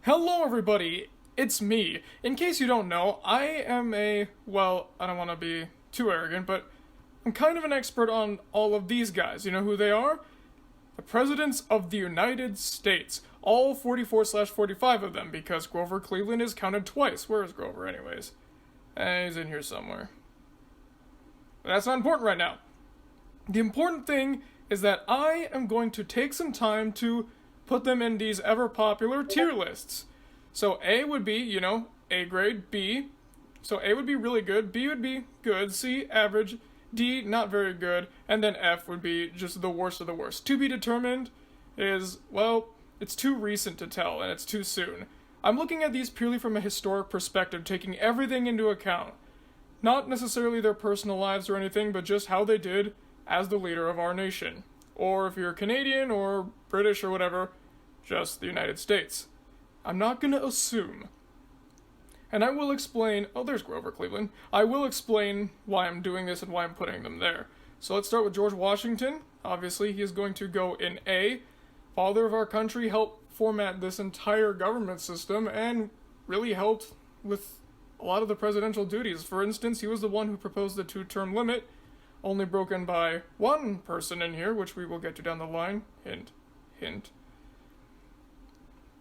Hello everybody, it's me. In case you don't know, I am I don't want to be too arrogant, but I'm kind of an expert on all of these guys. You know who they are? The Presidents of the United States. All 44/45 of them, because Grover Cleveland is counted twice. Where is Grover anyways? He's in here somewhere. But that's not important right now. The important thing is that I am going to take some time to put them in these ever-popular tier lists. So A would be, A grade, B. So A would be really good, B would be good, C, average, D, not very good, and then F would be just the worst of the worst. To be determined is, it's too recent to tell, and it's too soon. I'm looking at these purely from a historic perspective, taking everything into account. Not necessarily their personal lives or anything, but just how they did as the leader of our nation. Or if you're Canadian or British or whatever, just the United States. I'm not gonna assume. And I will explain, there's Grover Cleveland. I will explain why I'm doing this and why I'm putting them there. So let's start with George Washington. Obviously, he is going to go in A. Father of our country, helped format this entire government system and really helped with a lot of the presidential duties. For instance, he was the one who proposed the 2-term limit, only broken by one person in here, which we will get to down the line. Hint, hint.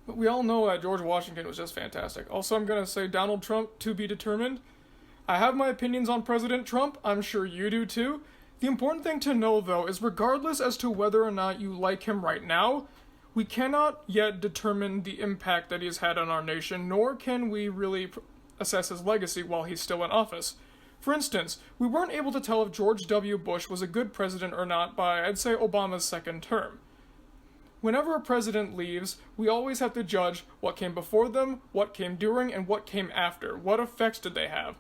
But we all know that George Washington was just fantastic. Also, I'm going to say Donald Trump, to be determined. I have my opinions on President Trump. I'm sure you do too. The important thing to know, though, is regardless as to whether or not you like him right now, we cannot yet determine the impact that he has had on our nation, nor can we really assess his legacy while he's still in office. For instance, we weren't able to tell if George W. Bush was a good president or not by, I'd say, Obama's second term. Whenever a president leaves, we always have to judge what came before them, what came during, and what came after. What effects did they have?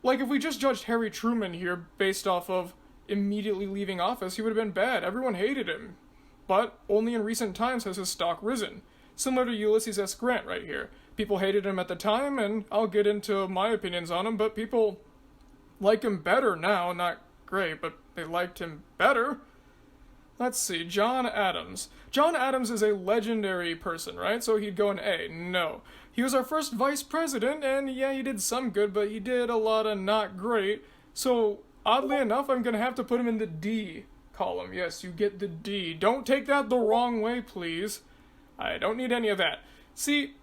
Like, if we just judged Harry Truman here based off of immediately leaving office, he would have been bad. Everyone hated him. But only in recent times has his stock risen. Similar to Ulysses S. Grant right here. People hated him at the time, and I'll get into my opinions on him, but people like him better now. Not great, but they liked him better. Let's see, John Adams. John Adams is a legendary person, right? So he'd go in A. No. He was our first vice president, and yeah, he did some good, but he did a lot of not great. So, oddly enough, I'm gonna have to put him in the D column. Yes, you get the D. Don't take that the wrong way, please. I don't need any of that. See,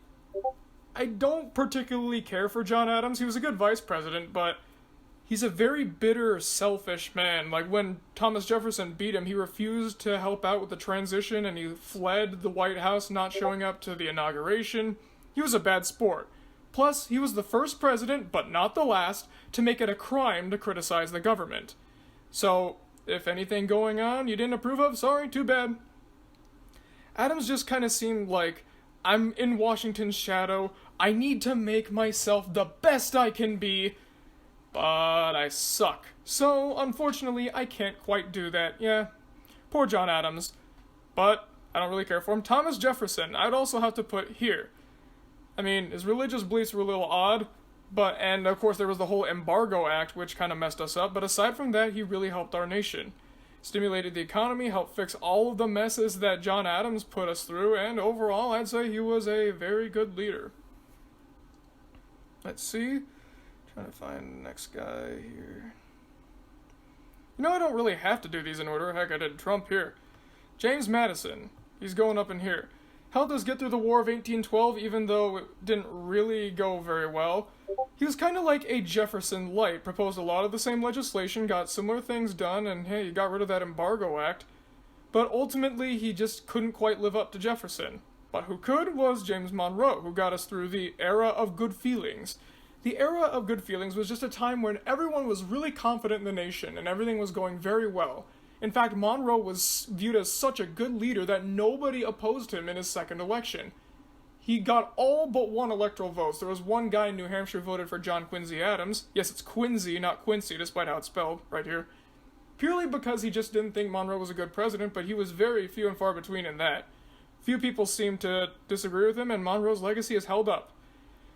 I don't particularly care for John Adams. He was a good vice president, but he's a very bitter, selfish man. Like, when Thomas Jefferson beat him, he refused to help out with the transition, and he fled the White House, not showing up to the inauguration. He was a bad sport. Plus, he was the first president, but not the last, to make it a crime to criticize the government. So, if anything going on you didn't approve of, sorry, too bad. Adams just kind of seemed like, I'm in Washington's shadow, I need to make myself the best I can be, but I suck. So, unfortunately, I can't quite do that. Yeah, poor John Adams. But I don't really care for him. Thomas Jefferson, I'd also have to put here. I mean, his religious beliefs were a little odd, and of course there was the whole Embargo Act, which kind of messed us up, but aside from that, he really helped our nation. Stimulated the economy, helped fix all of the messes that John Adams put us through, and overall, I'd say he was a very good leader. Let's see. Trying to find the next guy here. I don't really have to do these in order. Heck, I did Trump here. James Madison. He's going up in here. Helped us get through the War of 1812, even though it didn't really go very well. He was kind of like a Jefferson light, proposed a lot of the same legislation, got similar things done, and hey, he got rid of that Embargo Act. But ultimately, he just couldn't quite live up to Jefferson. But who could was James Monroe, who got us through the era of good feelings. The era of good feelings was just a time when everyone was really confident in the nation and everything was going very well. In fact, Monroe was viewed as such a good leader that nobody opposed him in his second election. He got all but one electoral votes. There was one guy in New Hampshire who voted for John Quincy Adams. Yes, it's Quincy, not Quincy, despite how it's spelled right here. Purely because he just didn't think Monroe was a good president, but he was very few and far between in that. Few people seem to disagree with him, and Monroe's legacy is held up.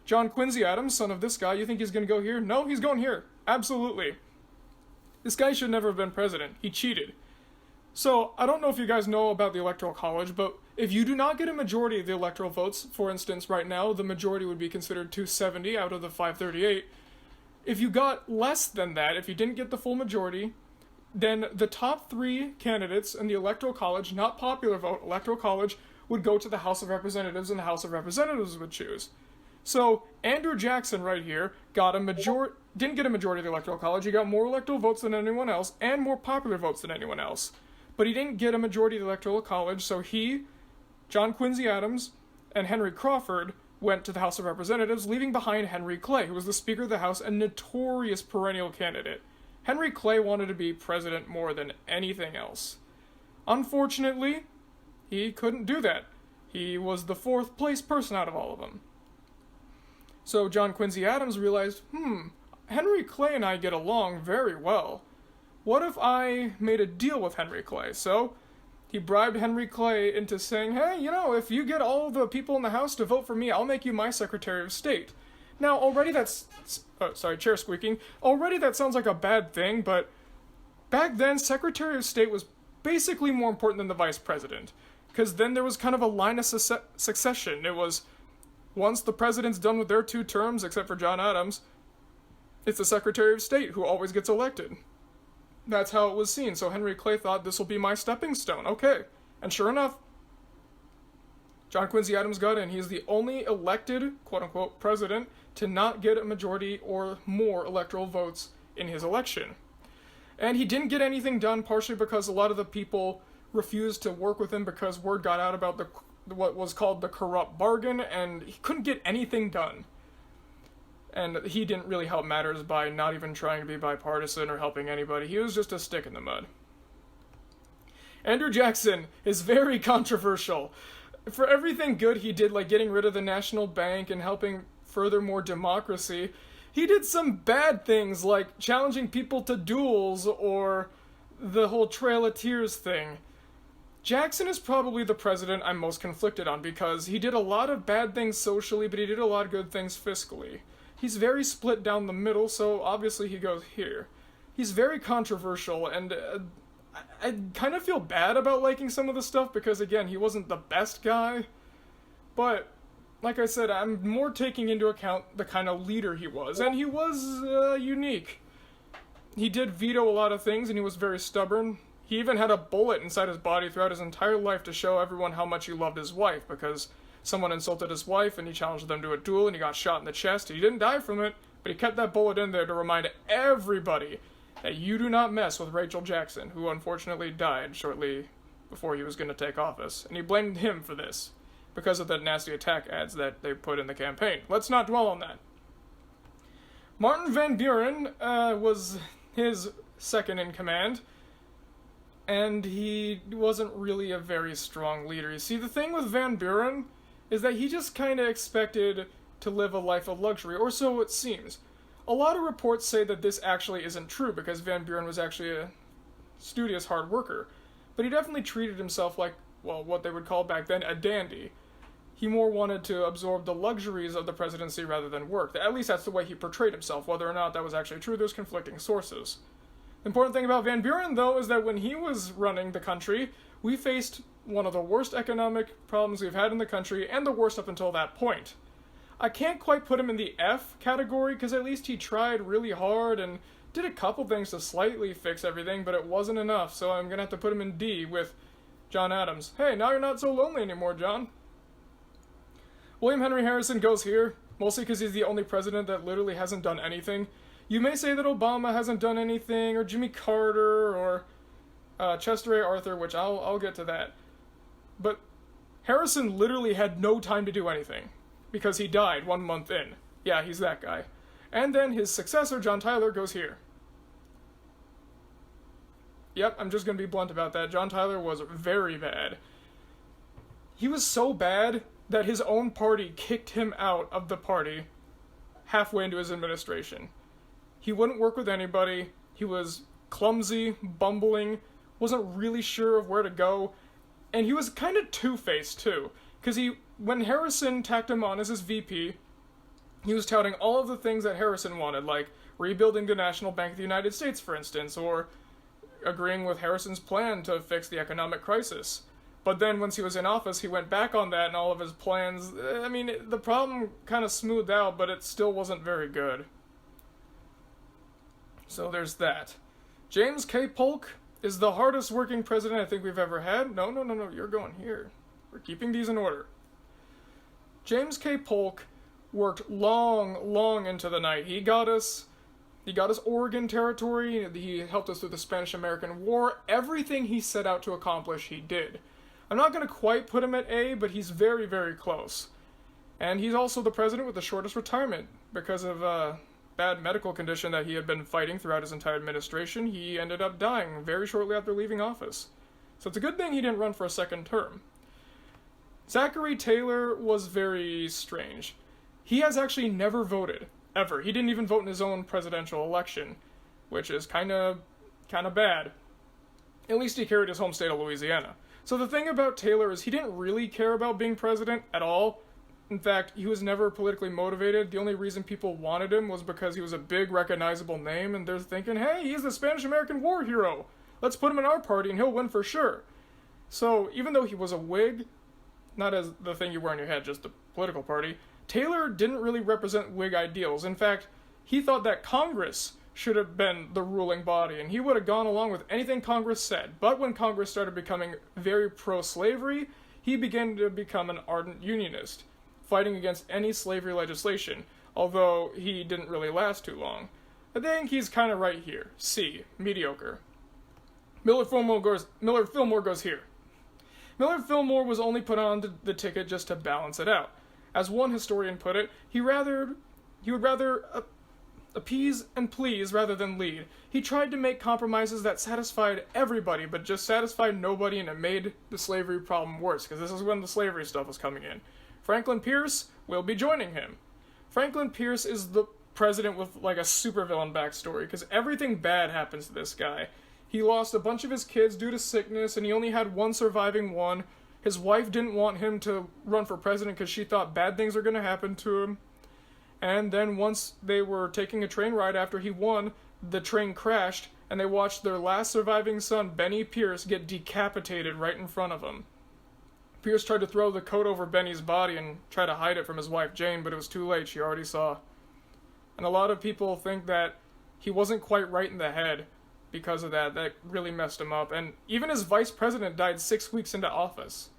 John Quincy Adams, son of this guy, you think he's going to go here? No, he's going here. Absolutely. This guy should never have been president. He cheated. So, I don't know if you guys know about the Electoral College, but if you do not get a majority of the electoral votes, for instance, right now, the majority would be considered 270 out of the 538. If you got less than that, if you didn't get the full majority, then the top 3 candidates in the Electoral College, not popular vote, Electoral College, would go to the House of Representatives, and the House of Representatives would choose. So, Andrew Jackson right here didn't get a majority of the Electoral College. He got more electoral votes than anyone else, and more popular votes than anyone else. But he didn't get a majority of the Electoral College, so he, John Quincy Adams, and Henry Crawford went to the House of Representatives, leaving behind Henry Clay, who was the Speaker of the House and notorious perennial candidate. Henry Clay wanted to be president more than anything else. Unfortunately, he couldn't do that. He was the 4th place person out of all of them. So John Quincy Adams realized, Henry Clay and I get along very well. What if I made a deal with Henry Clay? So he bribed Henry Clay into saying, hey, if you get all the people in the House to vote for me, I'll make you my Secretary of State. Now, already chair squeaking. Already that sounds like a bad thing, but back then, Secretary of State was basically more important than the Vice President. Because then there was kind of a line of succession. It was, once the president's done with their 2 terms, except for John Adams, it's the Secretary of State who always gets elected. That's how it was seen, so Henry Clay thought, this will be my stepping stone, okay. And sure enough, John Quincy Adams got in. He's the only elected, quote-unquote, president to not get a majority or more electoral votes in his election. And he didn't get anything done, partially because a lot of the people refused to work with him because word got out about what was called the corrupt bargain, and he couldn't get anything done. And he didn't really help matters by not even trying to be bipartisan or helping anybody. He was just a stick in the mud. Andrew Jackson is very controversial. For everything good he did, like getting rid of the National Bank and helping further more democracy, he did some bad things like challenging people to duels or the whole Trail of Tears thing. Jackson is probably the president I'm most conflicted on because he did a lot of bad things socially, but he did a lot of good things fiscally. He's very split down the middle, so obviously he goes here. He's very controversial, and I kind of feel bad about liking some of the stuff because, again, he wasn't the best guy. But, like I said, I'm more taking into account the kind of leader he was, and he was unique. He did veto a lot of things, and he was very stubborn. He even had a bullet inside his body throughout his entire life to show everyone how much he loved his wife, because someone insulted his wife, and he challenged them to a duel, and he got shot in the chest. He didn't die from it, but he kept that bullet in there to remind everybody that you do not mess with Rachel Jackson, who unfortunately died shortly before he was going to take office. And he blamed him for this, because of the nasty attack ads that they put in the campaign. Let's not dwell on that. Martin Van Buren was his second in command, and he wasn't really a very strong leader. You see, the thing with Van Buren is that he just kind of expected to live a life of luxury, or so it seems. A lot of reports say that this actually isn't true, because Van Buren was actually a studious hard worker. But he definitely treated himself like, well, what they would call back then a dandy. He more wanted to absorb the luxuries of the presidency rather than work. At least that's the way he portrayed himself. Whether or not that was actually true, there's conflicting sources. The important thing about Van Buren, though, is that when he was running the country, we faced one of the worst economic problems we've had in the country, and the worst up until that point. I can't quite put him in the F category, because at least he tried really hard and did a couple things to slightly fix everything, but it wasn't enough, so I'm gonna have to put him in D with John Adams. Hey, now you're not so lonely anymore, John. William Henry Harrison goes here, mostly because he's the only president that literally hasn't done anything. You may say that Obama hasn't done anything, or Jimmy Carter, or Chester A. Arthur, which I'll get to that. But Harrison literally had no time to do anything, because he died 1 month in. Yeah, he's that guy. And then his successor, John Tyler, goes here. Yep, I'm just going to be blunt about that. John Tyler was very bad. He was so bad that his own party kicked him out of the party halfway into his administration. He wouldn't work with anybody. He was clumsy, bumbling, wasn't really sure of where to go, and he was kind of two-faced too, because when Harrison tacked him on as his VP, he was touting all of the things that Harrison wanted, like rebuilding the National Bank of the United States, for instance, or agreeing with Harrison's plan to fix the economic crisis. But then once he was in office, he went back on that and all of his plans. I mean, the problem kind of smoothed out, but it still wasn't very good. So there's that. James K. Polk is the hardest working president I think we've ever had. No, you're going here. We're keeping these in order. James K. Polk worked long into the night. He got us Oregon Territory. He helped us through the Spanish-American War. Everything he set out to accomplish, he did. I'm not going to quite put him at A, but he's very, very close. And he's also the president with the shortest retirement because of a bad medical condition that he had been fighting throughout his entire administration. He ended up dying very shortly after leaving office. So it's a good thing he didn't run for a second term. Zachary Taylor was very strange. He has actually never voted, ever. He didn't even vote in his own presidential election, which is kind of bad. At least he carried his home state of Louisiana. So the thing about Taylor is he didn't really care about being president at all. In fact, he was never politically motivated. The only reason people wanted him was because he was a big, recognizable name, and they're thinking, hey, he's the Spanish-American War hero. Let's put him in our party and he'll win for sure. So even though he was a Whig, not as the thing you wear on your head, just the political party, Taylor didn't really represent Whig ideals. In fact, he thought that Congress should have been the ruling body, and he would have gone along with anything Congress said. But when Congress started becoming very pro-slavery, he began to become an ardent unionist, fighting against any slavery legislation, although he didn't really last too long. I think he's kind of right here. C, mediocre. Miller Fillmore goes here. Miller Fillmore was only put on the ticket just to balance it out. As one historian put it, he would rather appease and please rather than lead. He tried to make compromises that satisfied everybody, but just satisfied nobody, and it made the slavery problem worse, because this is when the slavery stuff was coming in. Franklin Pierce will be joining him. Franklin Pierce is the president with like a supervillain backstory, because everything bad happens to this guy. He lost a bunch of his kids due to sickness, and he only had one surviving one. His wife didn't want him to run for president because she thought bad things were going to happen to him. And then once they were taking a train ride after he won, the train crashed, and they watched their last surviving son, Benny Pierce, get decapitated right in front of him. Pierce tried to throw the coat over Benny's body and try to hide it from his wife, Jane, but it was too late. She already saw. And a lot of people think that he wasn't quite right in the head because of that. That really messed him up. And even his vice president died 6 weeks into office.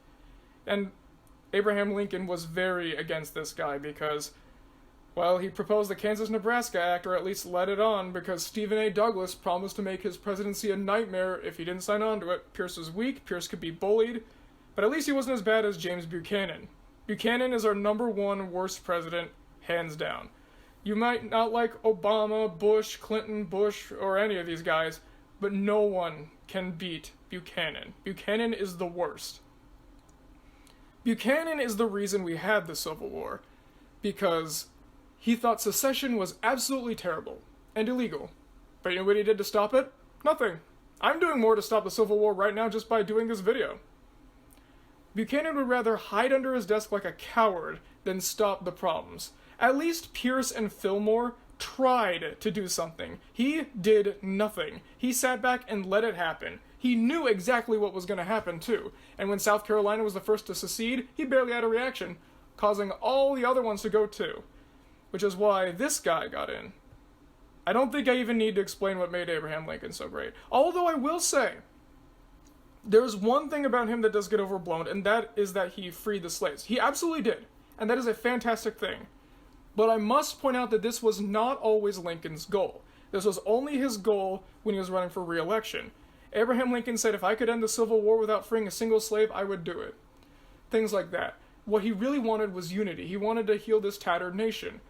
And Abraham Lincoln was very against this guy because, well, he proposed the Kansas-Nebraska Act, or at least led it on, because Stephen A. Douglas promised to make his presidency a nightmare if he didn't sign on to it. Pierce was weak, Pierce could be bullied, but at least he wasn't as bad as James Buchanan. Buchanan is our #1 worst president, hands down. You might not like Obama, Bush, Clinton, Bush, or any of these guys, but no one can beat Buchanan. Buchanan is the worst. Buchanan is the reason we had the Civil War, because he thought secession was absolutely terrible and illegal. But you know what he did to stop it? Nothing. I'm doing more to stop the Civil War right now just by doing this video. Buchanan would rather hide under his desk like a coward than stop the problems. At least Pierce and Fillmore tried to do something. He did nothing. He sat back and let it happen. He knew exactly what was going to happen, too. And when South Carolina was the first to secede, he barely had a reaction, causing all the other ones to go too. Which is why this guy got in. I don't think I even need to explain what made Abraham Lincoln so great. Although I will say, there's one thing about him that does get overblown, and that is that he freed the slaves. He absolutely did, and that is a fantastic thing. But I must point out that this was not always Lincoln's goal. This was only his goal when he was running for re-election. Abraham Lincoln said, if I could end the Civil War without freeing a single slave, I would do it. Things like that. What he really wanted was unity. He wanted to heal this tattered nation,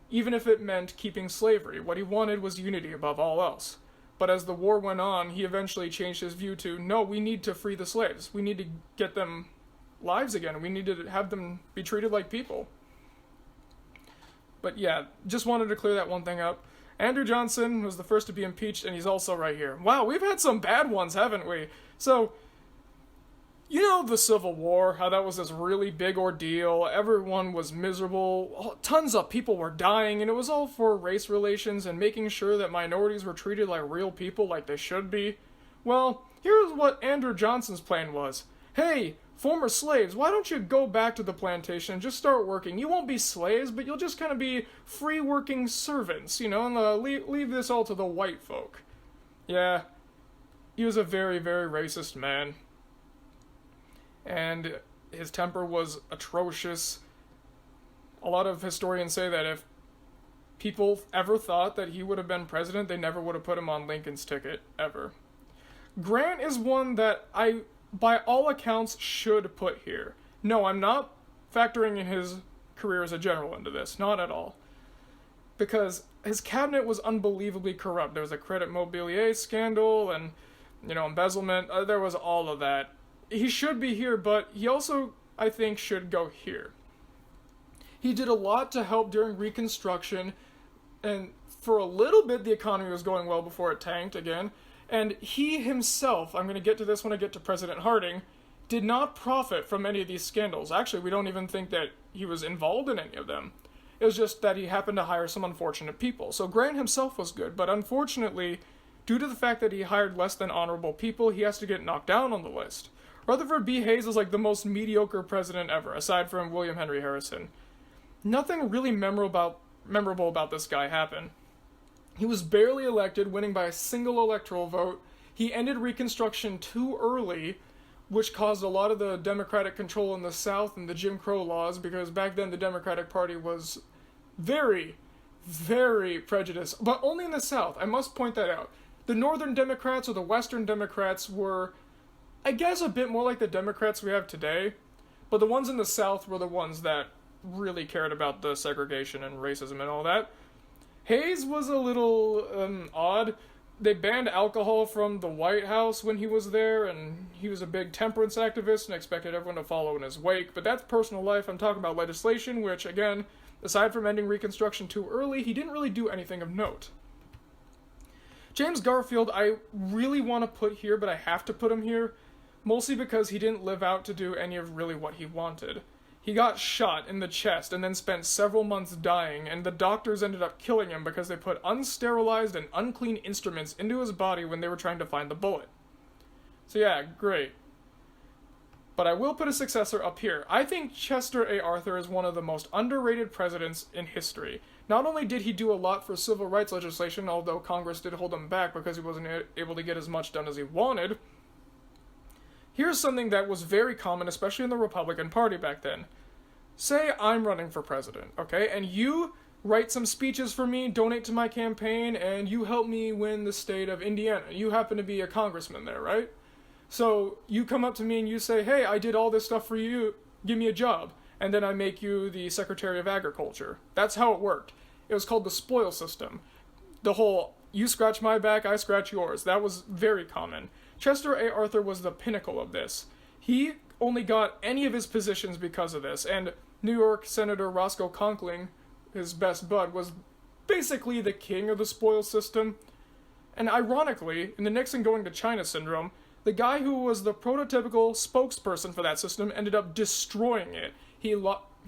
even if it meant keeping slavery. What he wanted was unity above all else. But as the war went on, he eventually changed his view to, no, we need to free the slaves. We need to get them lives again. We need to have them be treated like people. But yeah, just wanted to clear that one thing up. Andrew Johnson was the first to be impeached, and he's also right here. Wow, we've had some bad ones, haven't we? So, you know the Civil War, how that was this really big ordeal, everyone was miserable, tons of people were dying, and it was all for race relations and making sure that minorities were treated like real people, like they should be. Well, here's what Andrew Johnson's plan was. Hey, former slaves, why don't you go back to the plantation and just start working? You won't be slaves, but you'll just kind of be free working servants, and leave this all to the white folk. Yeah, he was a very, very racist man. And his temper was atrocious. A lot of historians say that if people ever thought that he would have been president, they never would have put him on Lincoln's ticket, ever. Grant is one that I, by all accounts, should put here. No, I'm not factoring in his career as a general into this, not at all. Because his cabinet was unbelievably corrupt. There was a credit mobilier scandal and, embezzlement. There was all of that. He should be here, but he also, I think, should go here. He did a lot to help during Reconstruction, and for a little bit the economy was going well before it tanked again. And he himself, I'm going to get to this when I get to President Harding, did not profit from any of these scandals. Actually, we don't even think that he was involved in any of them. It was just that he happened to hire some unfortunate people. So Grant himself was good, but unfortunately, due to the fact that he hired less than honorable people, he has to get knocked down on the list. Rutherford B. Hayes is like the most mediocre president ever, aside from William Henry Harrison. Nothing really memorable about this guy happened. He was barely elected, winning by a single electoral vote. He ended Reconstruction too early, which caused a lot of the Democratic control in the South and the Jim Crow laws, because back then the Democratic Party was very, very prejudiced, but only in the South. I must point that out. The Northern Democrats or the Western Democrats were, I guess, a bit more like the Democrats we have today, but the ones in the South were the ones that really cared about the segregation and racism and all that. Hayes was a little odd. They banned alcohol from the White House when he was there, and he was a big temperance activist and expected everyone to follow in his wake. But that's personal life. I'm talking about legislation, which, again, aside from ending Reconstruction too early, he didn't really do anything of note. James Garfield, I really want to put here, but I have to put him here, mostly because he didn't live out to do any of really what he wanted. He got shot in the chest and then spent several months dying, and the doctors ended up killing him because they put unsterilized and unclean instruments into his body when they were trying to find the bullet. So yeah, great. But I will put a successor up here. I think Chester A. Arthur is one of the most underrated presidents in history. Not only did he do a lot for civil rights legislation, although Congress did hold him back because he wasn't able to get as much done as he wanted, here's something that was very common, especially in the Republican Party back then. Say I'm running for president, okay, and you write some speeches for me, donate to my campaign, and you help me win the state of Indiana. You happen to be a congressman there, right? So you come up to me and you say, hey, I did all this stuff for you, give me a job. And then I make you the Secretary of Agriculture. That's how it worked. It was called the spoil system. The whole, you scratch my back, I scratch yours. That was very common. Chester A. Arthur was the pinnacle of this. He only got any of his positions because of this, and New York Senator Roscoe Conkling, his best bud, was basically the king of the spoil system. And ironically, in the Nixon going to China syndrome, the guy who was the prototypical spokesperson for that system ended up destroying it. He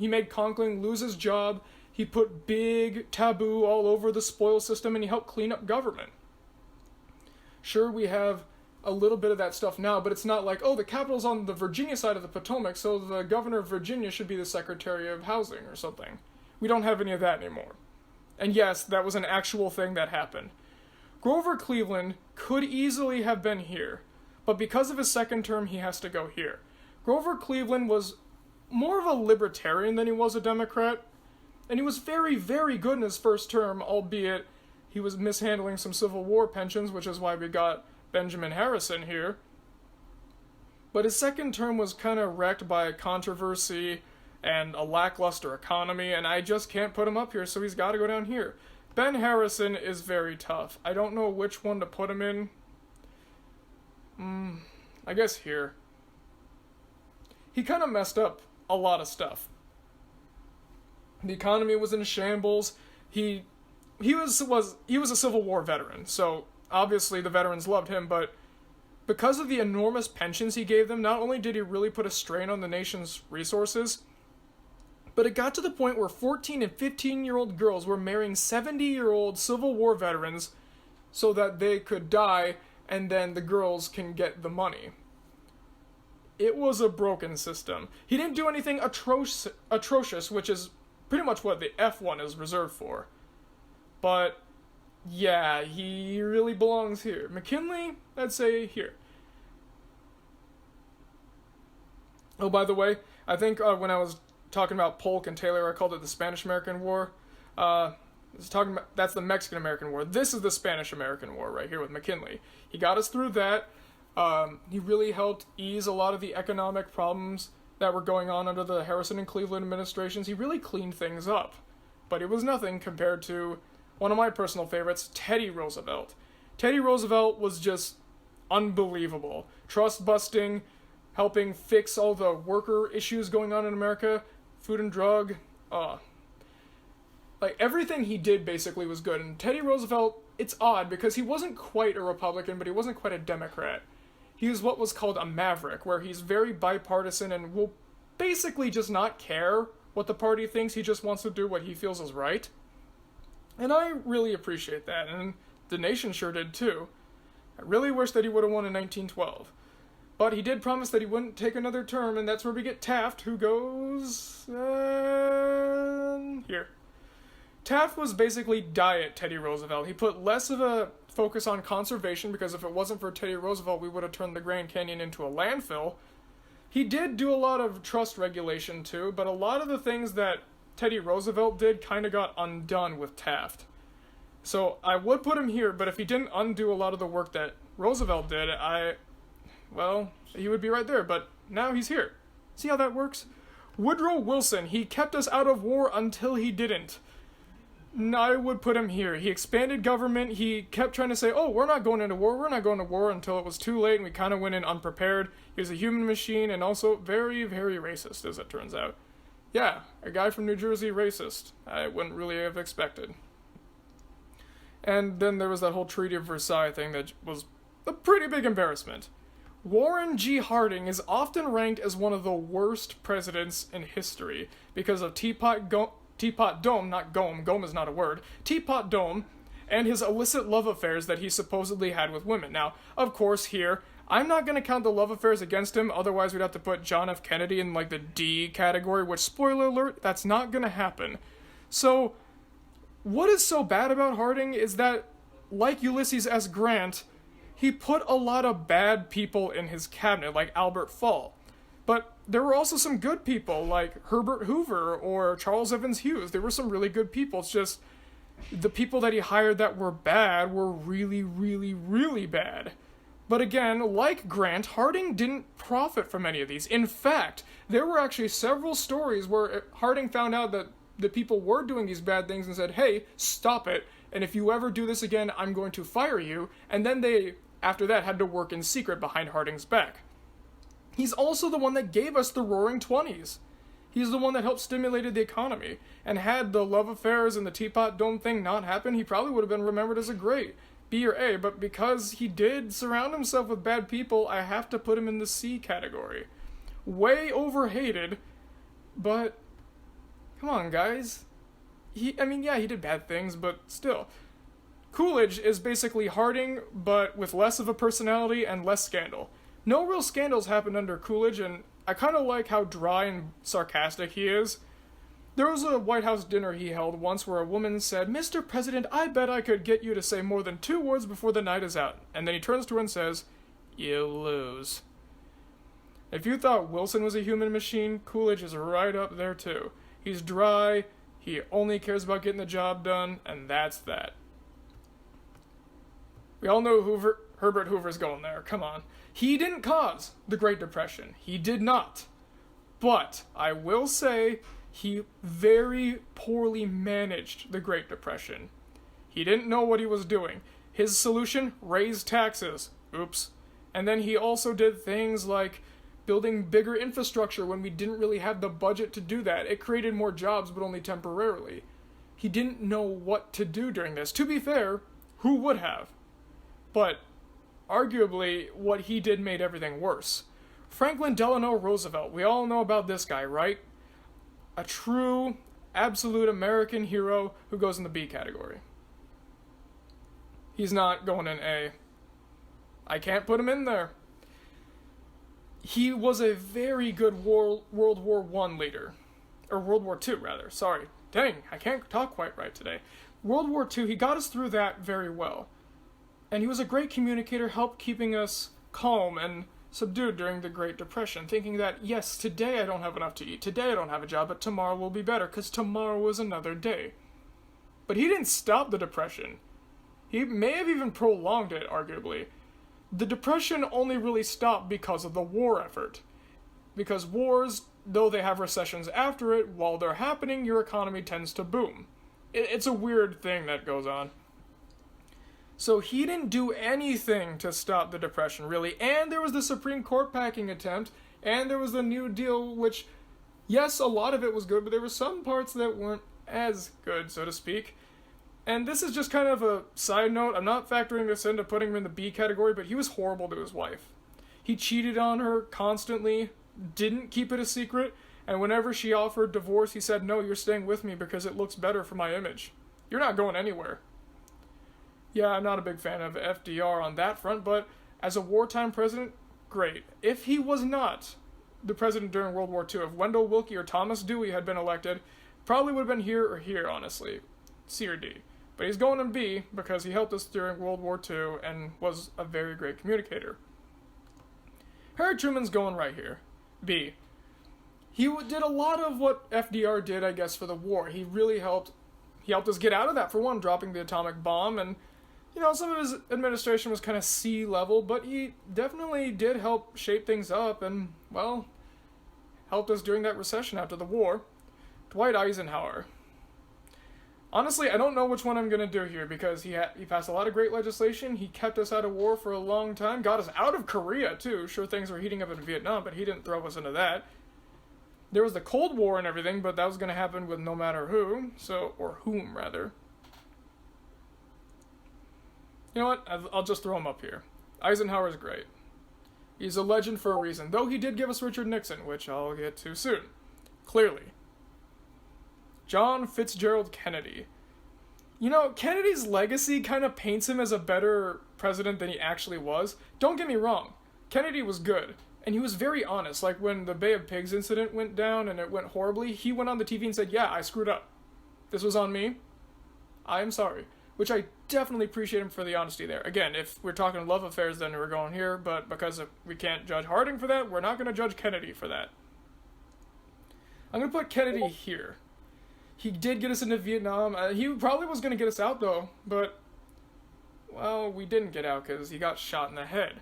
made Conkling lose his job, he put big taboo all over the spoil system, and he helped clean up government. Sure, we have a little bit of that stuff now, but it's not like, oh, the Capitol's on the Virginia side of the Potomac, so the governor of Virginia should be the Secretary of Housing or something. We don't have any of that anymore. And yes, that was an actual thing that happened. Grover Cleveland could easily have been here, but because of his second term, he has to go here. Grover Cleveland was more of a libertarian than he was a Democrat, and he was very, very good in his first term, albeit he was mishandling some Civil War pensions, which is why we got Benjamin Harrison here. But his second term was kind of wrecked by controversy and a lackluster economy, and I just can't put him up here, so he's got to go down here. Ben Harrison is very tough. I don't know which one to put him in. I guess here. He kind of messed up a lot of stuff. The economy was in shambles. He was a Civil War veteran, so obviously the veterans loved him, but because of the enormous pensions he gave them, not only did he really put a strain on the nation's resources, but it got to the point where 14 and 15-year-old girls were marrying 70-year-old Civil War veterans so that they could die and then the girls can get the money. It was a broken system. He didn't do anything atrocious, which is pretty much what the F1 is reserved for. But, yeah, he really belongs here. McKinley, I'd say here. Oh, by the way, I think when I was talking about Polk and Taylor, I called it the Spanish-American War. That's the Mexican-American War. This is the Spanish-American War right here with McKinley. He got us through that. He really helped ease a lot of the economic problems that were going on under the Harrison and Cleveland administrations. He really cleaned things up. But it was nothing compared to one of my personal favorites, Teddy Roosevelt. Teddy Roosevelt was just unbelievable. Trust-busting, helping fix all the worker issues going on in America, food and drug, like, everything he did basically was good. And Teddy Roosevelt, it's odd because he wasn't quite a Republican, but he wasn't quite a Democrat. He was what was called a maverick, where he's very bipartisan and will basically just not care what the party thinks. He just wants to do what he feels is right. And I really appreciate that, and the nation sure did too. I really wish that he would have won in 1912. But he did promise that he wouldn't take another term, and that's where we get Taft, who goes... here. Taft was basically Diet Teddy Roosevelt. He put less of a focus on conservation, because if it wasn't for Teddy Roosevelt, we would have turned the Grand Canyon into a landfill. He did do a lot of trust regulation too, but a lot of the things that Teddy Roosevelt did kind of got undone with Taft. So I would put him here, but if he didn't undo a lot of the work that Roosevelt did, well, he would be right there, but now he's here. See how that works? Woodrow Wilson, he kept us out of war until he didn't. I would put him here. He expanded government. He kept trying to say, oh, we're not going into war. We're not going to war until it was too late, and we kind of went in unprepared. He was a human machine and also very, very racist, as it turns out. Yeah, a guy from New Jersey racist. I wouldn't really have expected. And then there was that whole Treaty of Versailles thing that was a pretty big embarrassment. Warren G. Harding is often ranked as one of the worst presidents in history because of Teapot Dome, not Gome, Gome is not a word, Teapot Dome, and his illicit love affairs that he supposedly had with women. Now, of course, here, I'm not going to count the love affairs against him, otherwise we'd have to put John F. Kennedy in, like, the D category, which, spoiler alert, that's not going to happen. So, what is so bad about Harding is that, like Ulysses S. Grant, he put a lot of bad people in his cabinet, like Albert Fall. But there were also some good people, like Herbert Hoover or Charles Evans Hughes. There were some really good people. It's just the people that he hired that were bad were really, really, really bad. But again, like Grant, Harding didn't profit from any of these. In fact, there were actually several stories where Harding found out that the people were doing these bad things and said, hey, stop it, and if you ever do this again, I'm going to fire you. And then they, after that, had to work in secret behind Harding's back. He's also the one that gave us the Roaring Twenties. He's the one that helped stimulate the economy. And had the love affairs and the Teapot Dome thing not happened, he probably would have been remembered as a great B or A. But because he did surround himself with bad people, I have to put him in the C category. Way overhated, but come on, guys. He did bad things, but still. Coolidge is basically Harding, but with less of a personality and less scandal. No real scandals happened under Coolidge, and I kind of like how dry and sarcastic he is. There was a White House dinner he held once where a woman said, Mr. President, I bet I could get you to say more than 2 words before the night is out. And then he turns to her and says, you lose. If you thought Wilson was a human machine, Coolidge is right up there too. He's dry, he only cares about getting the job done, and that's that. We all know Herbert Hoover's going there, come on. He didn't cause the Great Depression. He did not. But I will say he very poorly managed the Great Depression. He didn't know what he was doing. His solution, raise taxes. Oops. And then he also did things like building bigger infrastructure when we didn't really have the budget to do that. It created more jobs, but only temporarily. He didn't know what to do during this. To be fair, who would have? But arguably, what he did made everything worse. Franklin Delano Roosevelt, we all know about this guy, right? A true, absolute American hero who goes in the B category. He's not going in A. I can't put him in there. He was a very good World War I leader. Or World War II, rather. Sorry. Dang, I can't talk quite right today. World War II, he got us through that very well. And he was a great communicator, helped keeping us calm and subdued during the Great Depression, thinking that, yes, today I don't have enough to eat, today I don't have a job, but tomorrow will be better, because tomorrow is another day. But he didn't stop the Depression. He may have even prolonged it, arguably. The Depression only really stopped because of the war effort. Because wars, though they have recessions after it, while they're happening, your economy tends to boom. It's a weird thing that goes on. So he didn't do anything to stop the Depression, really. And there was the Supreme Court packing attempt, and there was the New Deal, which, yes, a lot of it was good, but there were some parts that weren't as good, so to speak. And this is just kind of a side note. I'm not factoring this into putting him in the B category, but he was horrible to his wife. He cheated on her constantly, didn't keep it a secret, and whenever she offered divorce, he said, no, you're staying with me because it looks better for my image. You're not going anywhere. Yeah, I'm not a big fan of FDR on that front, but as a wartime president, great. If he was not the president during World War II, if Wendell Willkie or Thomas Dewey had been elected, probably would have been here or here, honestly. C or D. But he's going in B because he helped us during World War II and was a very great communicator. Harry Truman's going right here. B. He did a lot of what FDR did, I guess, for the war. He really helped. He helped us get out of that, for one, dropping the atomic bomb, and some of his administration was kind of C level, but he definitely did help shape things up and, well, helped us during that recession after the war. Dwight Eisenhower. Honestly, I don't know which one I'm going to do here, because he passed a lot of great legislation, he kept us out of war for a long time, got us out of Korea, too. Sure, things were heating up in Vietnam, but he didn't throw us into that. There was the Cold War and everything, but that was going to happen with no matter who, or whom, rather. You know what? I'll just throw him up here. Eisenhower's great. He's a legend for a reason, though he did give us Richard Nixon, which I'll get to soon. Clearly. John Fitzgerald Kennedy. Kennedy's legacy kind of paints him as a better president than he actually was. Don't get me wrong. Kennedy was good. And he was very honest. Like when the Bay of Pigs incident went down and it went horribly, he went on the TV and said, yeah, I screwed up. This was on me. I am sorry. Which I definitely appreciate him for the honesty there. Again, if we're talking love affairs, then we're going here. But because we can't judge Harding for that, we're not going to judge Kennedy for that. I'm going to put Kennedy here. He did get us into Vietnam. He probably was going to get us out, though. But, well, we didn't get out because he got shot in the head.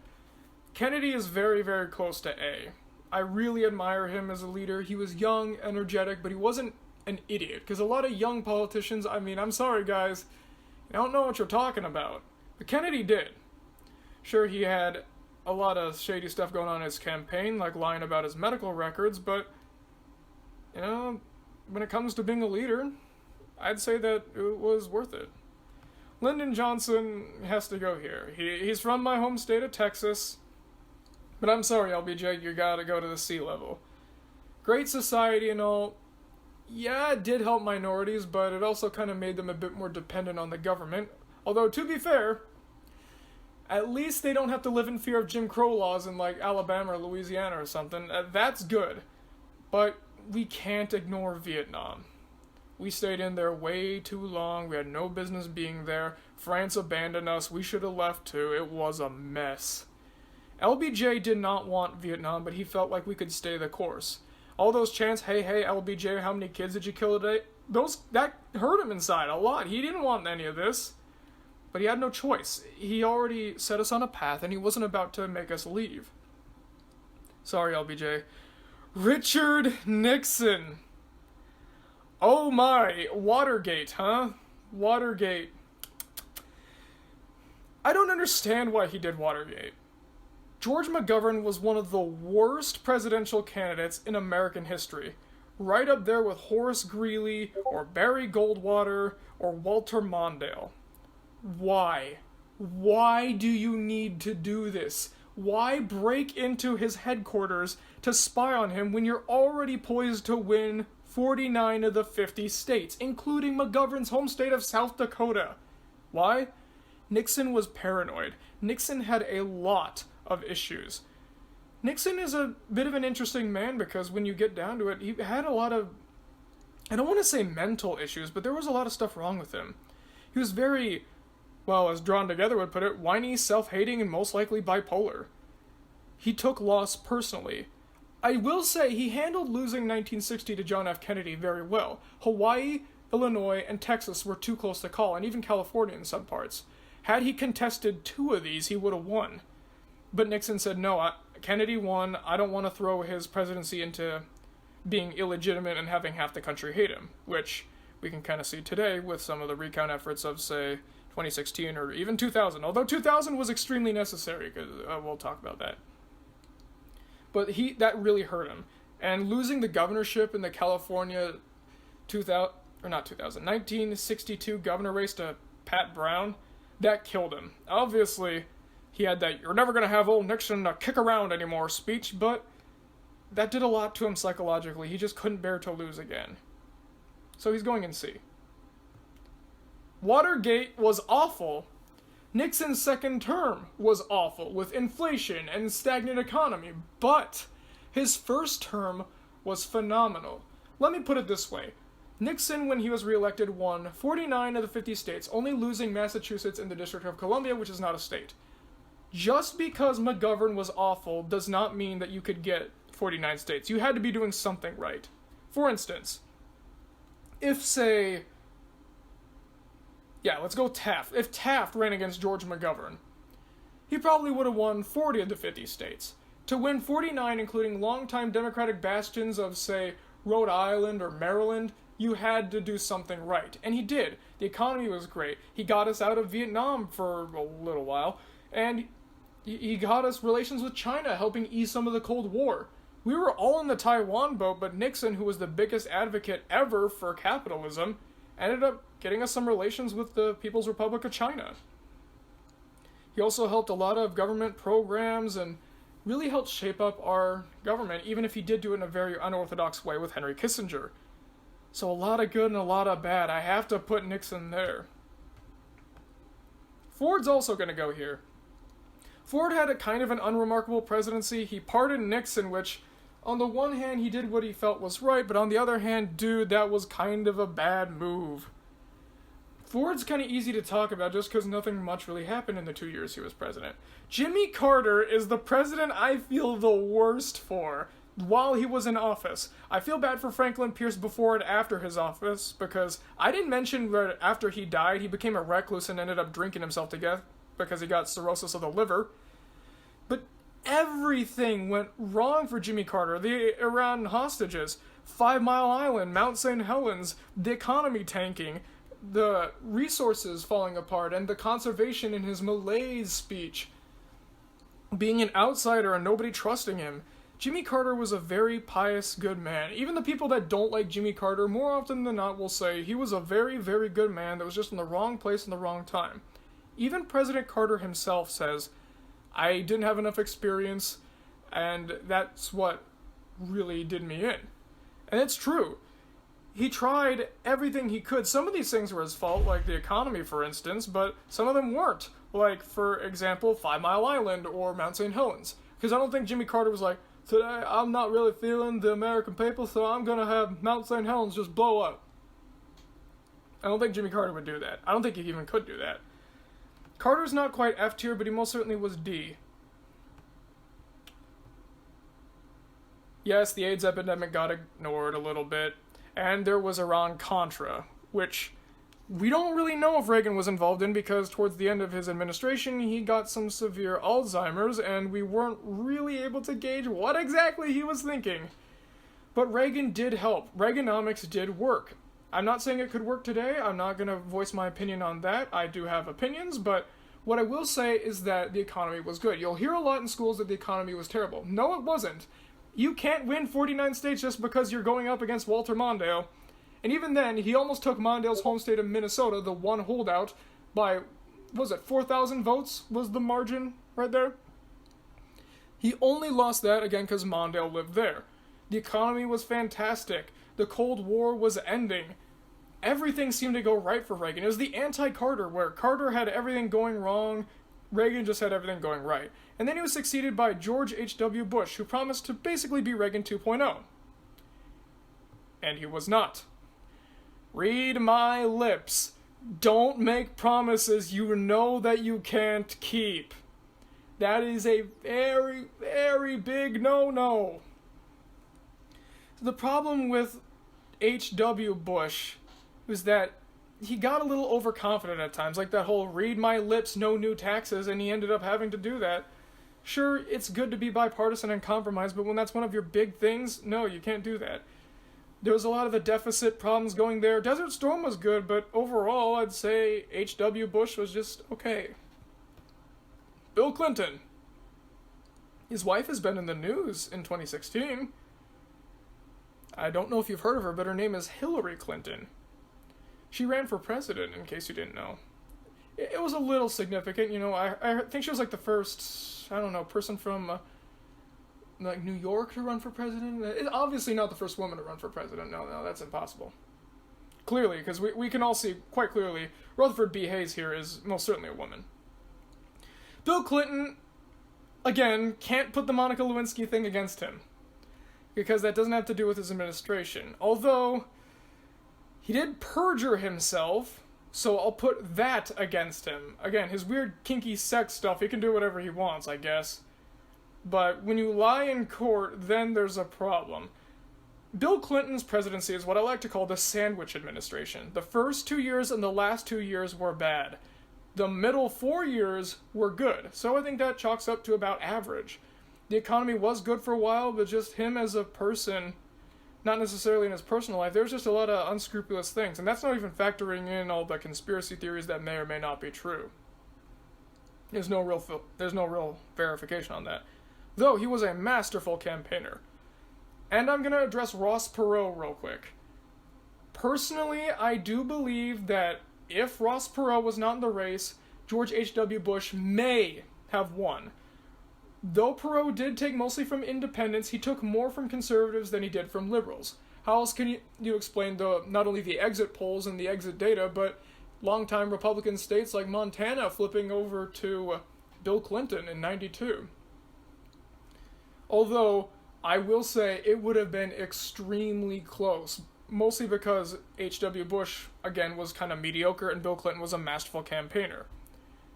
Kennedy is very, very close to A. I really admire him as a leader. He was young, energetic, but he wasn't an idiot. Because a lot of young politicians, I'm sorry, guys, you don't know what you're talking about. But Kennedy did. Sure, he had a lot of shady stuff going on in his campaign, like lying about his medical records, but, when it comes to being a leader, I'd say that it was worth it. Lyndon Johnson has to go here. He's from my home state of Texas, but I'm sorry, LBJ, you gotta go to the C level. Great society and all. Yeah, it did help minorities, but it also kind of made them a bit more dependent on the government. Although, to be fair, at least they don't have to live in fear of Jim Crow laws in, like, Alabama or Louisiana or something. That's good. But we can't ignore Vietnam. We stayed in there way too long. We had no business being there. France abandoned us. We should have left too. It was a mess. LBJ did not want Vietnam, but he felt like we could stay the course. All those chants, hey, LBJ, how many kids did you kill today? That hurt him inside a lot. He didn't want any of this. But he had no choice. He already set us on a path, and he wasn't about to make us leave. Sorry, LBJ. Richard Nixon. Oh my, Watergate, huh? Watergate. I don't understand why he did Watergate. George McGovern was one of the worst presidential candidates in American history. Right up there with Horace Greeley, or Barry Goldwater, or Walter Mondale. Why? Why do you need to do this? Why break into his headquarters to spy on him when you're already poised to win 49 of the 50 states, including McGovern's home state of South Dakota? Why? Nixon was paranoid. Nixon had a lot of issues. Nixon is a bit of an interesting man because when you get down to it, he had a lot of, I don't want to say mental issues, but there was a lot of stuff wrong with him. He was very, well, as Drawn Together would put it, whiny, self-hating, and most likely bipolar. He took loss personally. I will say he handled losing 1960 to John F. Kennedy very well. Hawaii, Illinois, and Texas were too close to call, and even California in some parts. Had he contested 2 of these, he would have won. But Nixon said, no, Kennedy won. I don't want to throw his presidency into being illegitimate and having half the country hate him, which we can kind of see today with some of the recount efforts of, say, 2016 or even 2000. Although 2000 was extremely necessary, because we'll talk about that. But that really hurt him. And losing the governorship in the California 1962 governor race to Pat Brown, that killed him. Obviously, he had that "you're never going to have old Nixon kick around anymore" speech, but that did a lot to him psychologically. He just couldn't bear to lose again. So he's going in C. Watergate was awful. Nixon's second term was awful, with inflation and stagnant economy, but his first term was phenomenal. Let me put it this way. Nixon, when he was reelected, won 49 of the 50 states, only losing Massachusetts and the District of Columbia, which is not a state. Just because McGovern was awful does not mean that you could get 49 states. You had to be doing something right. For instance, if, say, let's go Taft. If Taft ran against George McGovern, he probably would have won 40 of the 50 states. To win 49, including longtime Democratic bastions of, say, Rhode Island or Maryland, you had to do something right. And he did. The economy was great. He got us out of Vietnam for a little while, and he got us relations with China, helping ease some of the Cold War. We were all in the Taiwan boat, but Nixon, who was the biggest advocate ever for capitalism, ended up getting us some relations with the People's Republic of China. He also helped a lot of government programs and really helped shape up our government, even if he did do it in a very unorthodox way with Henry Kissinger. So a lot of good and a lot of bad. I have to put Nixon there. Ford's also going to go here. Ford had a kind of an unremarkable presidency. He pardoned Nixon, which, on the one hand, he did what he felt was right, but on the other hand, dude, that was kind of a bad move. Ford's kind of easy to talk about just because nothing much really happened in the 2 years he was president. Jimmy Carter is the president I feel the worst for while he was in office. I feel bad for Franklin Pierce before and after his office, because I didn't mention that after he died, he became a recluse and ended up drinking himself to death because he got cirrhosis of the liver. But everything went wrong for Jimmy Carter. The Iran hostages, 5 Mile Island, Mount St. Helens, the economy tanking, the resources falling apart, and the conservation in his malaise speech. Being an outsider and nobody trusting him. Jimmy Carter was a very pious, good man. Even the people that don't like Jimmy Carter, more often than not, will say he was a very, very good man that was just in the wrong place in the wrong time. Even President Carter himself says, I didn't have enough experience, and that's what really did me in. And it's true. He tried everything he could. Some of these things were his fault, like the economy, for instance, but some of them weren't. Like, for example, 5 Mile Island or Mount St. Helens. Because I don't think Jimmy Carter was like, today I'm not really feeling the American people, so I'm going to have Mount St. Helens just blow up. I don't think Jimmy Carter would do that. I don't think he even could do that. Carter's not quite F tier, but he most certainly was D. Yes, the AIDS epidemic got ignored a little bit, and there was Iran-Contra, which we don't really know if Reagan was involved in because towards the end of his administration, he got some severe Alzheimer's, and we weren't really able to gauge what exactly he was thinking. But Reagan did help. Reaganomics did work. I'm not saying it could work today. I'm not going to voice my opinion on that. I do have opinions, but what I will say is that the economy was good. You'll hear a lot in schools that the economy was terrible. No, it wasn't. You can't win 49 states just because you're going up against Walter Mondale. And even then, he almost took Mondale's home state of Minnesota, the one holdout, by, 4,000 votes was the margin right there? He only lost that, again, because Mondale lived there. The economy was fantastic. The Cold War was ending. everything seemed to go right for Reagan. It was the anti-Carter, where Carter had everything going wrong, Reagan just had everything going right. And then he was succeeded by George H.W. Bush, who promised to basically be Reagan 2.0. And he was not. Read my lips. Don't make promises you know that you can't keep. That is a very, very big no-no. The problem with H.W. Bush was that he got a little overconfident at times, like that whole read my lips, no new taxes, and he ended up having to do that. Sure, it's good to be bipartisan and compromise, but when that's one of your big things, no, you can't do that. There was a lot of the deficit problems going there. Desert Storm was good, but overall, I'd say H.W. Bush was just okay. Bill Clinton. His wife has been in the news in 2016. I don't know if you've heard of her, but her name is Hillary Clinton. She ran for president, in case you didn't know. It was a little significant, you know. I think she was like the first, person from like New York to run for president. It's obviously not the first woman to run for president. No, that's impossible. Clearly, because we can all see quite clearly, Rutherford B. Hayes here is most certainly a woman. Bill Clinton, again, can't put the Monica Lewinsky thing against him, because that doesn't have to do with his administration. Although, he did perjure himself, so I'll put that against him. Again, his weird kinky sex stuff, he can do whatever he wants, I guess. But when you lie in court, then there's a problem. Bill Clinton's presidency is what I like to call the sandwich administration. The first 2 years and the last 2 years were bad. The middle 4 years were good, so I think that chalks up to about average. The economy was good for a while, but just him as a person, not necessarily in his personal life, there's just a lot of unscrupulous things, and that's not even factoring in all the conspiracy theories that may or may not be true. There's no real verification on that. Though he was a masterful campaigner. And I'm going to address Ross Perot real quick. Personally, I do believe that if Ross Perot was not in the race, George H.W. Bush may have won. Though Perot did take mostly from independents, he took more from conservatives than he did from liberals. How else can you explain not only the exit polls and the exit data, but longtime Republican states like Montana flipping over to Bill Clinton in '92? Although, I will say it would have been extremely close, mostly because H.W. Bush, again, was kind of mediocre and Bill Clinton was a masterful campaigner.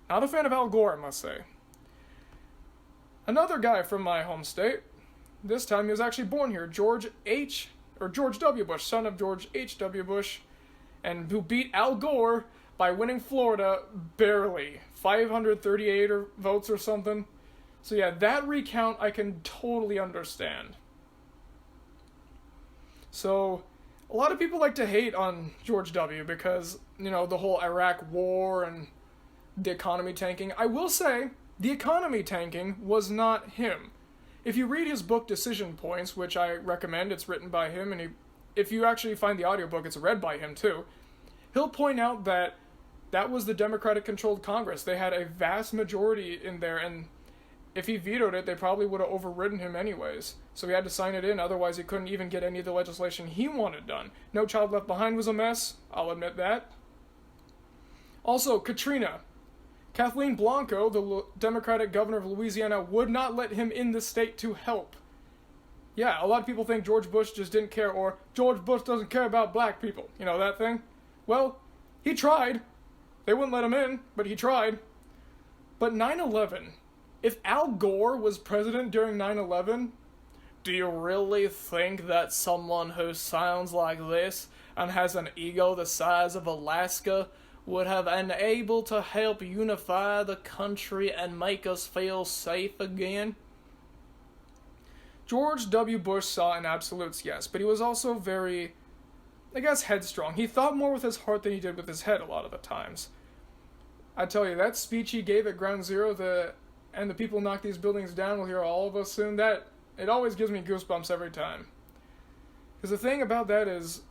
Not a fan of Al Gore, I must say. Another guy from my home state, this time he was actually born here, George W. Bush, son of George H.W. Bush, and who beat Al Gore by winning Florida barely, 538 votes or something. So yeah, that recount I can totally understand. So, a lot of people like to hate on George W. because, the whole Iraq war and the economy tanking. I will say, the economy tanking was not him. If you read his book Decision Points, which I recommend, it's written by him, and if you actually find the audiobook, it's read by him too, he'll point out that was the Democratic-controlled Congress. They had a vast majority in there, and if he vetoed it, they probably would have overridden him anyways. So he had to sign it in, otherwise he couldn't even get any of the legislation he wanted done. No Child Left Behind was a mess, I'll admit that. Also, Katrina. Kathleen Blanco, the Democratic governor of Louisiana, would not let him in the state to help. Yeah, a lot of people think George Bush just didn't care, or George Bush doesn't care about black people. You know, that thing? Well, he tried. They wouldn't let him in, but he tried. But 9/11... if Al Gore was president during 9/11, do you really think that someone who sounds like this and has an ego the size of Alaska would have been able to help unify the country and make us feel safe again? George W. Bush saw in absolutes, yes, but he was also very, headstrong. He thought more with his heart than he did with his head a lot of the times. I tell you, that speech he gave at Ground Zero, and the people knock these buildings down will hear all of us soon, it always gives me goosebumps every time. Because the thing about that is,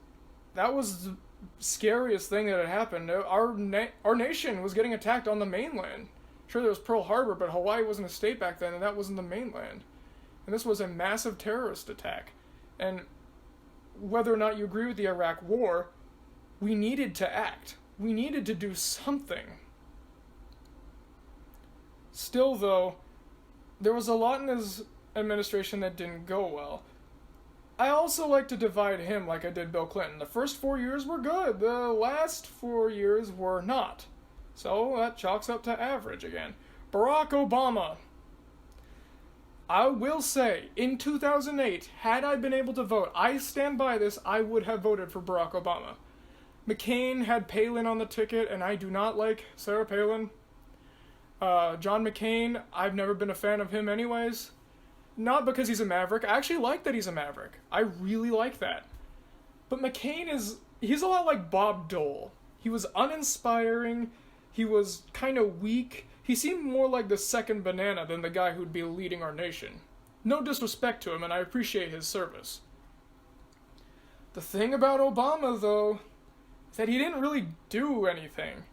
that was the scariest thing that had happened. Our nation was getting attacked on the mainland. Sure, there was Pearl Harbor, but Hawaii wasn't a state back then, and that wasn't the mainland. And this was a massive terrorist attack. And whether or not you agree with the Iraq War, we needed to act. We needed to do something. Still, though, there was a lot in his administration that didn't go well. I also like to divide him like I did Bill Clinton. The first 4 years were good. The last 4 years were not. So that chalks up to average again. Barack Obama. I will say, in 2008, had I been able to vote, I stand by this, I would have voted for Barack Obama. McCain had Palin on the ticket, and I do not like Sarah Palin. John McCain, I've never been a fan of him anyways. Not because he's a maverick. I actually like that he's a maverick. I really like that. But McCain he's a lot like Bob Dole. He was uninspiring. He was kind of weak. He seemed more like the second banana than the guy who'd be leading our nation. No disrespect to him, and I appreciate his service. The thing about Obama, though, is that he didn't really do anything.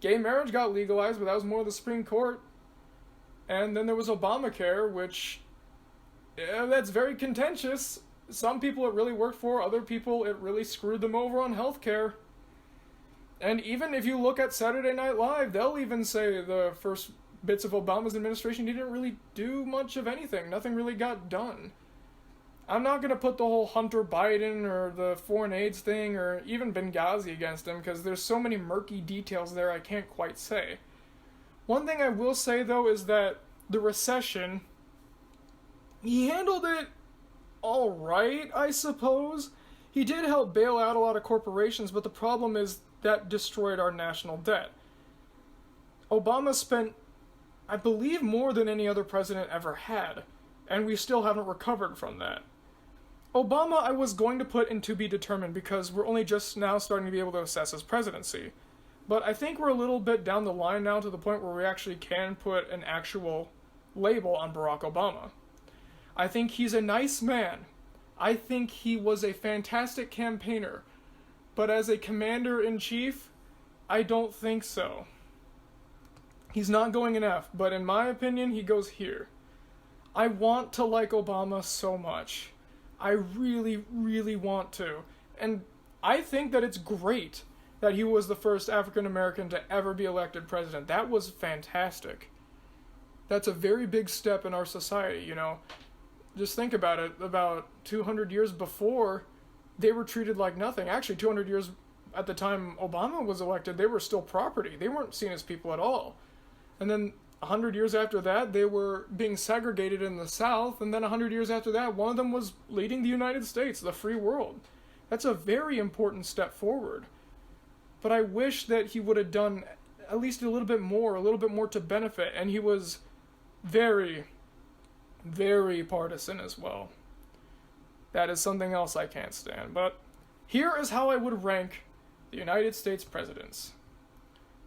Gay marriage got legalized, but that was more the Supreme Court. And then there was Obamacare, which, that's very contentious. Some people it really worked for, other people it really screwed them over on healthcare. And even if you look at Saturday Night Live, they'll even say the first bits of Obama's administration didn't really do much of anything. Nothing really got done. I'm not going to put the whole Hunter Biden or the foreign AIDS thing or even Benghazi against him because there's so many murky details there I can't quite say. One thing I will say, though, is that the recession, he handled it all right, I suppose. He did help bail out a lot of corporations, but the problem is that destroyed our national debt. Obama spent, I believe, more than any other president ever had, and we still haven't recovered from that. Obama I was going to put in to be determined because we're only just now starting to be able to assess his presidency. But I think we're a little bit down the line now to the point where we actually can put an actual label on Barack Obama. I think he's a nice man. I think he was a fantastic campaigner. But as a commander-in-chief, I don't think so. He's not going in F, but in my opinion, he goes here. I want to like Obama so much. I really, really want to. And I think that it's great that he was the first African American to ever be elected president. That was fantastic. That's a very big step in our society, you know. Just think about it. About 200 years before, they were treated like nothing. Actually, 200 years at the time Obama was elected, they were still property. They weren't seen as people at all. And then 100 years after that, they were being segregated in the South. And then 100 years after that, one of them was leading the United States, the free world. That's a very important step forward. But I wish that he would have done at least a little bit more to benefit. And he was very, very partisan as well. That is something else I can't stand. But here is how I would rank the United States presidents.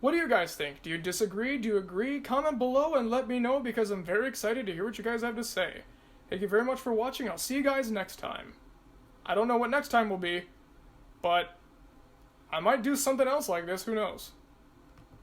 What do you guys think? Do you disagree? Do you agree? Comment below and let me know because I'm very excited to hear what you guys have to say. Thank you very much for watching. I'll see you guys next time. I don't know what next time will be, but I might do something else like this. Who knows?